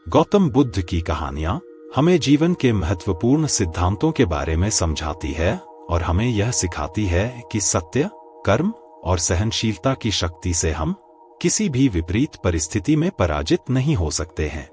गौतम बुद्ध की कहानियां हमें जीवन के महत्वपूर्ण सिद्धांतों के बारे में समझाती है और हमें यह सिखाती है कि सत्य, कर्म और सहनशीलता की शक्ति से हम किसी भी विपरीत परिस्थिति में पराजित नहीं हो सकते हैं।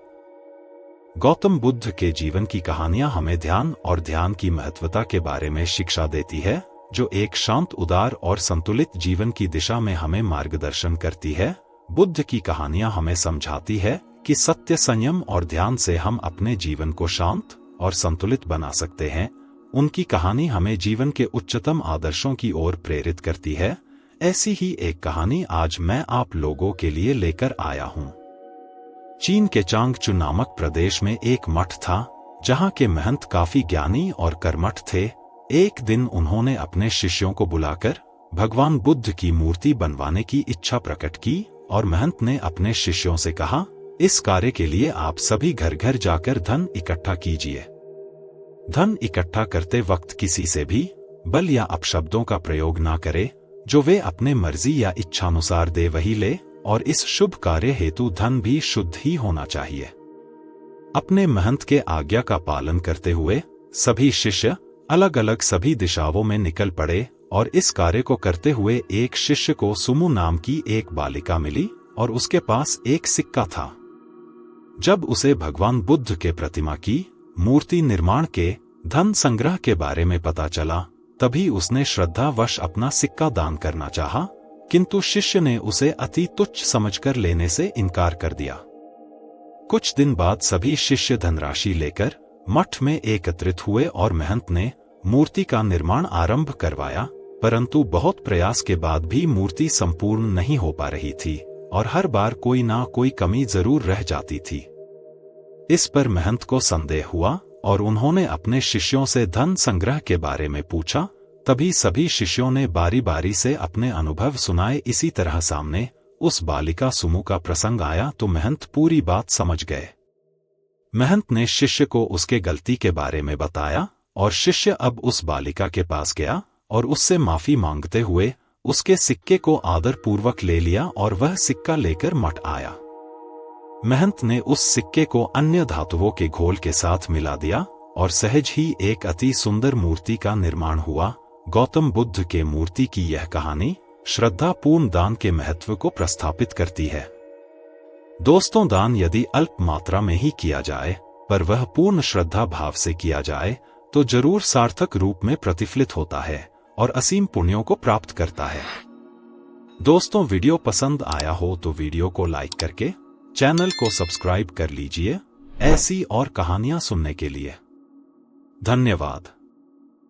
गौतम बुद्ध के जीवन की कहानियां हमें ध्यान और ध्यान की महत्वता के बारे में शिक्षा देती है, जो एक शांत, उदार और संतुलित जीवन की दिशा में हमें मार्गदर्शन करती है। बुद्ध की कहानियां हमें समझाती है कि सत्य, संयम और ध्यान से हम अपने जीवन को शांत और संतुलित बना सकते हैं। उनकी कहानी हमें जीवन के उच्चतम आदर्शों की ओर प्रेरित करती है। ऐसी ही एक कहानी आज मैं आप लोगों के लिए लेकर आया हूं। चीन के चांगचू नामक प्रदेश में एक मठ था, जहां के महंत काफी ज्ञानी और कर्मठ थे। एक दिन उन्होंने अपने शिष्यों को बुलाकर भगवान बुद्ध की मूर्ति बनवाने की इच्छा प्रकट की और महंत ने अपने शिष्यों से कहा, इस कार्य के लिए आप सभी घर घर जाकर धन इकट्ठा कीजिए। धन इकट्ठा करते वक्त किसी से भी बल या अपशब्दों का प्रयोग ना करे। जो वे अपने मर्जी या इच्छानुसार दे वही ले, और इस शुभ कार्य हेतु धन भी शुद्ध ही होना चाहिए। अपने महंत के आज्ञा का पालन करते हुए सभी शिष्य अलग अलग सभी दिशाओं में निकल पड़े और इस कार्य को करते हुए एक शिष्य को सुमु नाम की एक बालिका मिली और उसके पास एक सिक्का था। जब उसे भगवान बुद्ध के प्रतिमा की मूर्ति निर्माण के धन संग्रह के बारे में पता चला, तभी उसने श्रद्धावश अपना सिक्का दान करना चाहा, किंतु शिष्य ने उसे अति तुच्छ समझकर लेने से इनकार कर दिया। कुछ दिन बाद सभी शिष्य धनराशि लेकर मठ में एकत्रित हुए और महंत ने मूर्ति का निर्माण आरंभ करवाया, परंतु बहुत प्रयास के बाद भी मूर्ति संपूर्ण नहीं हो पा रही थी और हर बार कोई ना कोई कमी जरूर रह जाती थी। इस पर महंत को संदेह हुआ और उन्होंने अपने शिष्यों से धन संग्रह के बारे में पूछा। तभी सभी शिष्यों ने बारी बारी से अपने अनुभव सुनाए। इसी तरह सामने उस बालिका सुमु का प्रसंग आया तो महंत पूरी बात समझ गए। महंत ने शिष्य को उसके गलती के बारे में बताया और शिष्य अब उस बालिका के पास गया और उससे माफी मांगते हुए उसके सिक्के को आदर पूर्वक ले लिया और वह सिक्का लेकर मठ आया। महंत ने उस सिक्के को अन्य धातुओं के घोल के साथ मिला दिया और सहज ही एक अति सुंदर मूर्ति का निर्माण हुआ। गौतम बुद्ध के मूर्ति की यह कहानी श्रद्धापूर्ण दान के महत्व को प्रस्थापित करती है। दोस्तों, दान यदि अल्प मात्रा में ही किया जाए पर वह पूर्ण श्रद्धा भाव से किया जाए तो जरूर सार्थक रूप में प्रतिफलित होता है और असीम पुण्यों को प्राप्त करता है। दोस्तों, वीडियो पसंद आया हो तो वीडियो को लाइक करके चैनल को सब्सक्राइब कर लीजिए ऐसी और कहानियां सुनने के लिए। धन्यवाद।